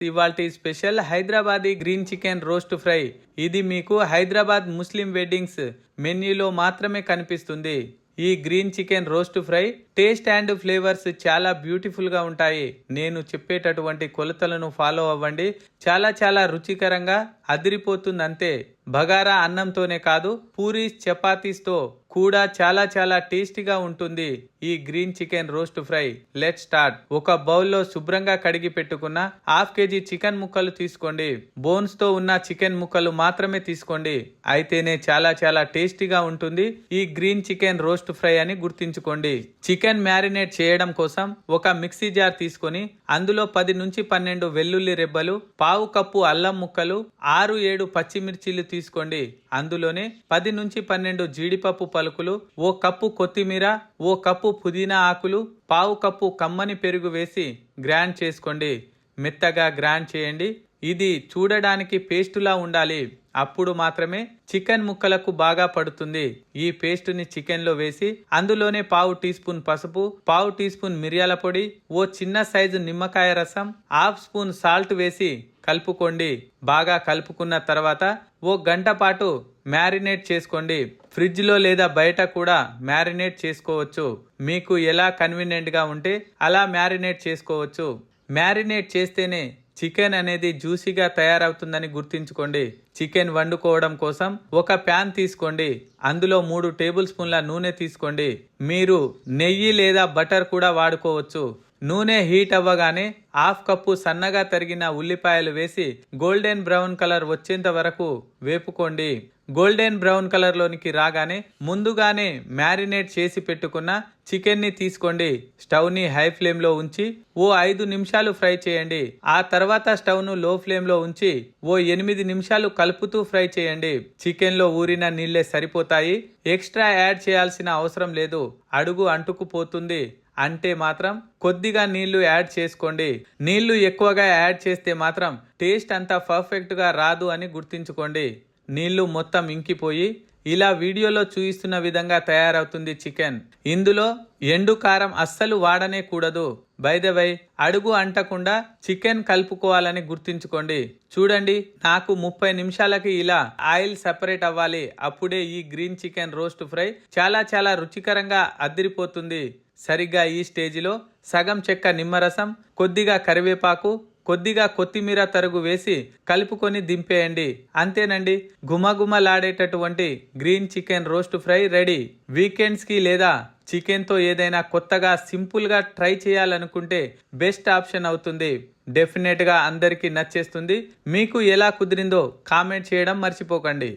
ఇవాల్టి special Hyderabadi green chicken roast fry. ఇది మీకు హైదరాబాద్ ముస్లిం వెడ్డింగ్స్ మెన్యూలో మాత్రమే కనిపిస్తుంది. ఈ green chicken roast fry taste and flavours చాలా బ్యూటిఫుల్ గా ఉంటాయి. నేను చెప్పేటటువంటి కొలతలను ఫాలో అవ్వండి. చాలా చాలా రుచికరంగా అదిరిపోతుంది అంతే. బగారా అన్నంతోనే కాదు, పూరీస్ చపాతీస్ తో కూడా చాలా చాలా టేస్టీగా ఉంటుంది ఈ green chicken roast fry. Let start. ఒక బౌల్లో శుభ్రంగా కడిగి పెట్టుకున్న హాఫ్ కేజీ చికెన్ ముక్కలు తీసుకోండి. బోన్స్ తో ఉన్న చికెన్ ముక్కలు మాత్రమే తీసుకోండి. అయితేనే చాలా చాలా టేస్టీగా ఉంటుంది ఈ గ్రీన్ చికెన్ రోస్ట్ ఫ్రై అని గుర్తుంచుకోండి. చికెన్ మ్యారినేట్ చేయడం కోసం ఒక మిక్సీ జార్ తీసుకొని అందులో 10 నుంచి 12 వెల్లుల్లి రెబ్బలు, పావు కప్పు అల్లం ముక్కలు, 6-7 పచ్చిమిర్చీలు తీసుకోండి. అందులోనే 10 నుంచి 12 జీడిపప్పు పలుకులు, ఓ కప్పు కొత్తిమీర, ఓ కప్పు పుదీనా ఆకులు, పావు కప్పు కమ్మని పెరుగు వేసి గ్రైండ్ చేసుకోండి. మెత్తగా గ్రైండ్ చేయండి. ఇది చూడడానికి పేస్టులా ఉండాలి. అప్పుడు మాత్రమే చికెన్ ముక్కలకు బాగా పడుతుంది. ఈ పేస్ట్ ని చికెన్ లో వేసి అందులోనే పావు టీ స్పూన్ పసుపు, పావు టీ స్పూన్ మిరియాల పొడి, ఓ చిన్న సైజు నిమ్మకాయ రసం, హాఫ్ స్పూన్ సాల్ట్ వేసి కలుపుకోండి. బాగా కలుపుకున్న తర్వాత ఓ గంట పాటు మ్యారినేట్ చేసుకోండి. ఫ్రిడ్జ్ లో లేదా బయట కూడా మ్యారినేట్ చేసుకోవచ్చు. మీకు ఎలా కన్వీనియంట్ గా ఉంటే అలా మ్యారినేట్ చేసుకోవచ్చు. మ్యారినేట్ చేస్తేనే చికెన్ అనేది జ్యూసీగా తయారవుతుందని గుర్తుంచుకోండి. చికెన్ వండుకోవడం కోసం ఒక ప్యాన్ తీసుకోండి. అందులో 3 టేబుల్ స్పూన్ల నూనె తీసుకోండి. మీరు నెయ్యి లేదా బటర్ కూడా వాడుకోవచ్చు. నూనె హీట్ అవ్వగానే హాఫ్ కప్పు సన్నగా తరిగిన ఉల్లిపాయలు వేసి గోల్డెన్ బ్రౌన్ కలర్ వచ్చేంత వరకు వేపుకోండి. గోల్డెన్ బ్రౌన్ కలర్ లోనికి రాగానే ముందుగానే మ్యారినేట్ చేసి పెట్టుకున్న చికెన్ ని తీసుకోండి. స్టవ్ ని హై ఫ్లేమ్ లో ఉంచి ఓ 5 నిమిషాలు ఫ్రై చేయండి. ఆ తర్వాత స్టవ్ ను లో ఫ్లేమ్ లో ఉంచి ఓ 8 నిమిషాలు కలుపుతూ ఫ్రై చేయండి. చికెన్ లో ఊరిన నీళ్లే సరిపోతాయి. ఎక్స్ట్రా యాడ్ చేయాల్సిన అవసరం లేదు. అడుగు అంటుకుపోతుంది అంటే మాత్రం కొద్దిగా నీళ్లు యాడ్ చేసుకోండి. నీళ్లు ఎక్కువగా యాడ్ చేస్తే మాత్రం టేస్ట్ అంతా పర్ఫెక్ట్ గా రాదు అని గుర్తుంచుకోండి. నీళ్లు మొత్తం ఇంకిపోయి ఇలా వీడియోలో చూపిస్తున్న విధంగా తయారవుతుంది చికెన్. ఇందులో ఎండు కారం అస్సలు వాడనే కూడదు. బై ద వై, అడుగు అంటకుండా చికెన్ కలుపుకోవాలని గుర్తుంచుకోండి. చూడండి, నాకు 30 నిమిషాలకి ఇలా ఆయిల్ సెపరేట్ అవ్వాలి. అప్పుడే ఈ గ్రీన్ చికెన్ రోస్ట్ ఫ్రై చాలా చాలా రుచికరంగా అదిరిపోతుంది. సరిగ్గా ఈ స్టేజిలో సగం చెక్క నిమ్మరసం, కొద్దిగా కరివేపాకు, కొద్దిగా కొత్తిమీర తరుగు వేసి కలుపుకొని దింపేయండి. అంతేనండి, గుమగుమలాడేటటువంటి green chicken roast fry ready. Weekends కి లేదా చికెన్ తో ఏదైనా కొత్తగా సింపుల్ గా ట్రై చేయాలనుకుంటే బెస్ట్ ఆప్షన్ అవుతుంది. డెఫినెట్ గా అందరికీ నచ్చేస్తుంది. మీకు ఎలా కుదిరిందో కామెంట్ చేయడం మర్చిపోకండి.